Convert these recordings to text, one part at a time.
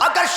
اگر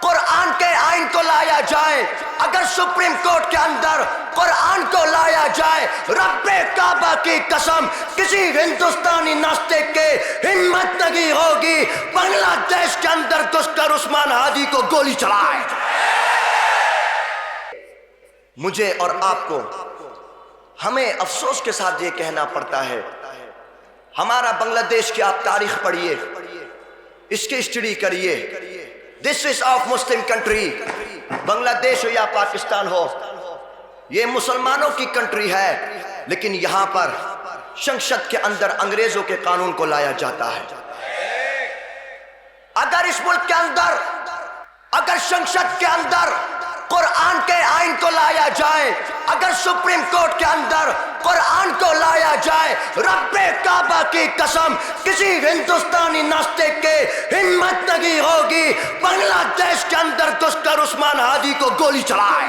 قرآن کے آئین کو لایا جائے، اگر سپریم کورٹ کے اندر قرآن کو لایا جائے، رب کعبہ کی قسم کسی ہندوستانی ناستک کے ہمت نہیں ہوگی بنگلہ دیش کے اندر گھس کر عثمان ہادی کو گولی چلائے۔ مجھے اور آپ کو ہمیں افسوس کے ساتھ یہ کہنا پڑتا ہے، ہمارا بنگلہ دیش کی آپ تاریخ پڑھیے، اس کی اسٹڈی کریے۔ دس از آف مسلم کنٹری، بنگلہ دیش ہو یا پاکستان ہو، یہ مسلمانوں کی کنٹری ہے، لیکن یہاں پر سنسد کے اندر انگریزوں کے قانون کو لایا جاتا ہے۔ اگر اس ملک کے اندر، اگر سنسد کے اندر قرآن کے آئین کو لایا جائے، اگر سپریم کورٹ کے اندر قرآن کو لایا جائے، رب کعبہ کی قسم کسی ہندوستانی ناستک کے ہمت نہیں ہوگی بنگلہ دیش کے اندر گھس کر عثمان ہادی کو گولی چلائے۔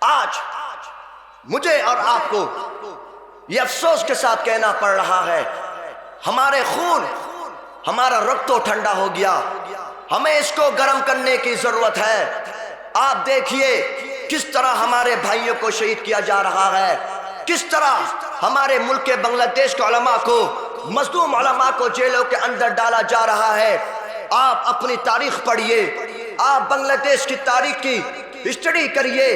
آج مجھے اور آپ کو یہ افسوس کے ساتھ کہنا پڑ رہا ہے، ہمارے خون، ہمارا رگ تو ٹھنڈا ہو گیا، ہمیں اس کو گرم کرنے کی ضرورت ہے۔ آپ دیکھیے کس طرح ہمارے بھائیوں کو شہید کیا جا رہا ہے، کس طرح ہمارے ملک کے بنگلہ دیش کے علماء کو، مظلوم علماء کو جیلوں کے اندر ڈالا جا رہا ہے۔ آپ اپنی تاریخ پڑھیے، آپ بنگلہ دیش کی تاریخ کی اسٹڈی کریے،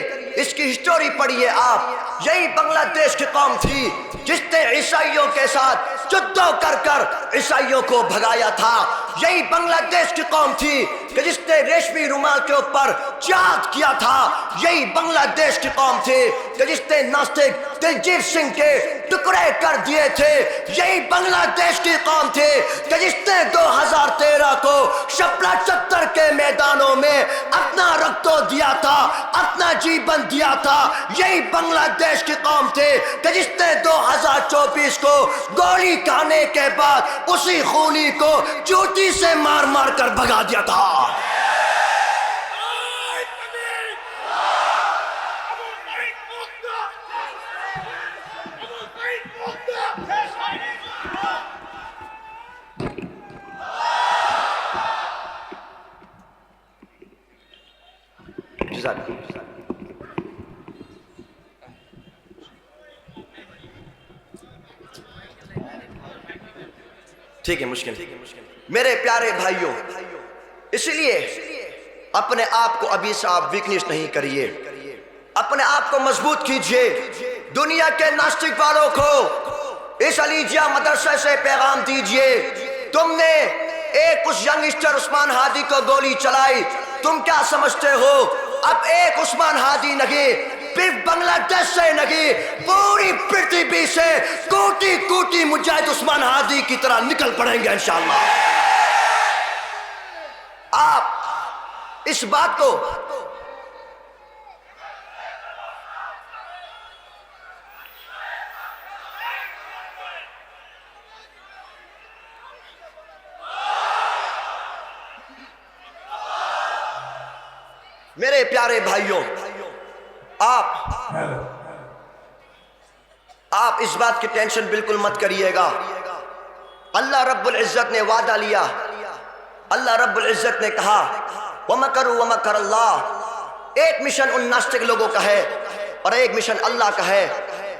اس کی ہسٹوری پڑھیے۔ آپ، یہی بنگلہ دیش کی قوم تھی جس نے عیسائیوں کے ساتھ جدو کر کر عیسائیوں کو بھگایا تھا۔ یہی بنگلہ دیش کی قوم تھی کہ جس نے ریشمی رومال کے اوپر جہاد کیا تھا۔ یہی بنگلہ دیش کی قوم تھی کہ جس نے ناستک دلجیت سنگھ کے ٹکڑے کر دیے تھے۔ یہی بنگلہ دیش کی قوم تھی کہ جس نے 2013 کو شپلا چتر کے میدانوں میں اپنا رکت دیا تھا، اپنا جیون دیا تھا۔ یہی بنگلہ دیش کی قوم تھی کہ جس نے 2024 کو گولی کھانے کے بعد اسی خونی کو چوٹی سے مار مار کر بھگا دیا تھا۔ ٹھیک ہے، مشکل میرے پیارے بھائیوں، اسی لیے اپنے آپ کو ابھی سے آپ ویکنیس نہیں کریے، اپنے آپ کو مضبوط کیجئے۔ دنیا کے ناستک والوں کو اس علیجیہ مدرسے سے پیغام دیجئے، تم نے ایک اس ینگسٹر عثمان ہادی کو گولی چلائی، تم کیا سمجھتے ہو اب ایک عثمان ہادی نہیں، صرف بنگلہ دیش سے نہیں، پوری پرتھوی سے کوٹی کوٹی مجاہد عثمان ہادی کی طرح نکل پڑیں گے انشاءاللہ۔ آپ اس بات کو میرے پیارے بھائیوں، آپ اس بات کی ٹینشن بالکل مت کریے گا۔ اللہ رب العزت نے وعدہ لیا، اللہ رب العزت نے کہا وَمَكَرُوا وَمَكَرَ اللَّهُ، ایک مشن ان ناستک لوگوں کا ہے اور ایک مشن اللہ کا ہے،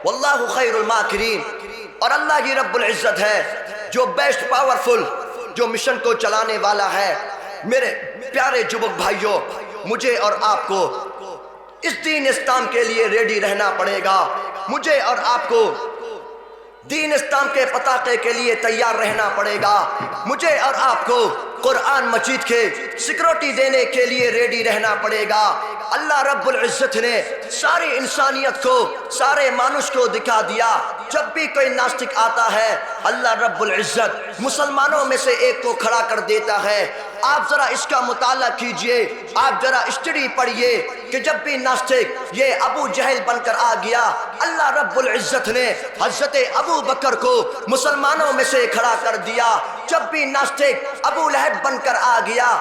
وَاللَّهُ خَيْرُ الْمَاكِرِينَ، اور اللہ ہی رب العزت ہے جو بیسٹ پاورفل، جو مشن کو چلانے والا ہے۔ میرے پیارے جوک بھائیوں، مجھے اور آپ کو اس دین اسلام کے لیے ریڈی رہنا پڑے گا، مجھے اور آپ کو دین اسلام کے پتاخے کے لیے تیار رہنا پڑے گا، مجھے اور آپ کو قرآن مجید کے سیکورٹی دینے کے لیے ریڈی رہنا پڑے گا۔ اللہ رب العزت نے ساری انسانیت کو، سارے مانوس کو دکھا دیا، جب بھی کوئی ناستک آتا ہے اللہ رب العزت مسلمانوں میں سے ایک کو کھڑا کر دیتا ہے۔ آپ ذرا اس کا مطالعہ کیجئے، آپ ذرا اسٹڈی پڑھیے کہ جب بھی ناستک یہ ابو جہل بن کر آ گیا، اللہ رب العزت نے حضرت ابو بکر کو مسلمانوں میں سے کھڑا کر دیا۔ جب بھی ناستک ابو لہب بن کر آ گیا،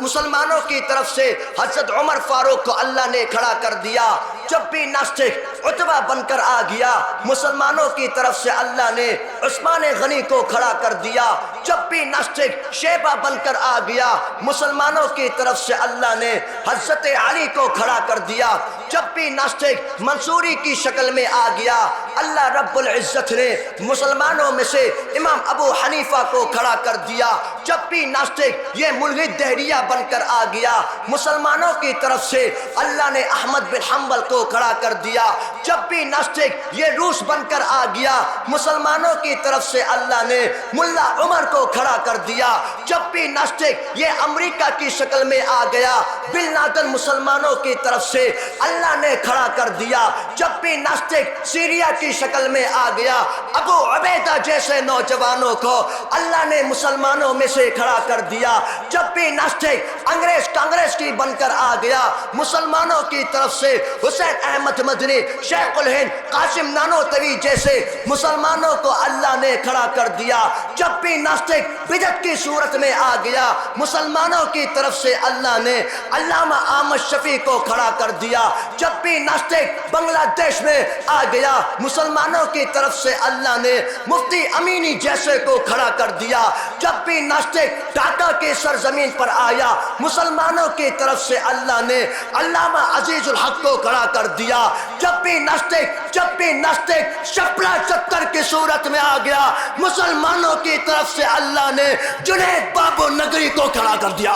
مسلمانوں کی طرف سے حضرت عمر فاروق کو اللہ نے کھڑا کر دیا۔ جب بھی ناستک عتبہ بن کر آ گیا مسلمانوں کی طرف سے اللہ نے عثمان غنی کو کھڑا کر دیا، جب بھی ناستک شیبہ بن کر آ گیا مسلمانوں کی طرف سے اللہ نے حضرت علی کو کھڑا کر دیا، جب بھی ناستک منصوری کی شکل میں آ گیا اللہ رب العزت نے مسلمانوں میں سے امام ابو حنیفہ کو کھڑا کر دیا، جب بھی ناستک یہ ملحد دہریہ بن کر آ گیا مسلمانوں کی طرف سے اللہ نے احمد بن حنبل کو کھڑا کر دیا، جب بھی ناستک یہ روس بن کر آ گیا مسلمانوں کی طرف سے اللہ نے ملا عمر کو کھڑا کر دیا، جب بھی ناستک یہ امریکہ کی شکل میں آ گیا بن لادن مسلمانوں کی طرف سے اللہ نے کھڑا کر دیا، جب بھی ناستک سیریا کی شکل میں آ گیا ابو عبیدہ جیسے نوجوانوں کو اللہ نے مسلمانوں میں سے کھڑا کر دیا، جب بھی ناستک انگریز کانگریس کی بن کر آ گیا مسلمانوں کی طرف سے حسین احمد مدنی، شیخ الہند قاسم نانوتوی جیسے مسلمانوں کو اللہ نے کھڑا کر دیا، جب بھی ناستک بدعت کی صورت میں آ گیا مسلمانوں کی طرف سے اللہ نے علامہ احمد شفیع کو کھڑا کر دیا، جب بھی ناستک بنگلہ دیش میں آ گیا مسلمانوں کی طرف سے اللہ نے مفتی امینی جیسے کو کھڑا کر دیا، جب بھی ناستک ڈھاکہ کی سرزمین پر آیا مسلمانوں کی طرف سے اللہ نے علامہ عزیز الحق کو کھڑا کر دیا، جب بھی ناستک شپلا چتر کی صورت میں آ گیا مسلمانوں کی طرف سے اللہ نے جنید بابو نگری کو کھڑا کر دیا۔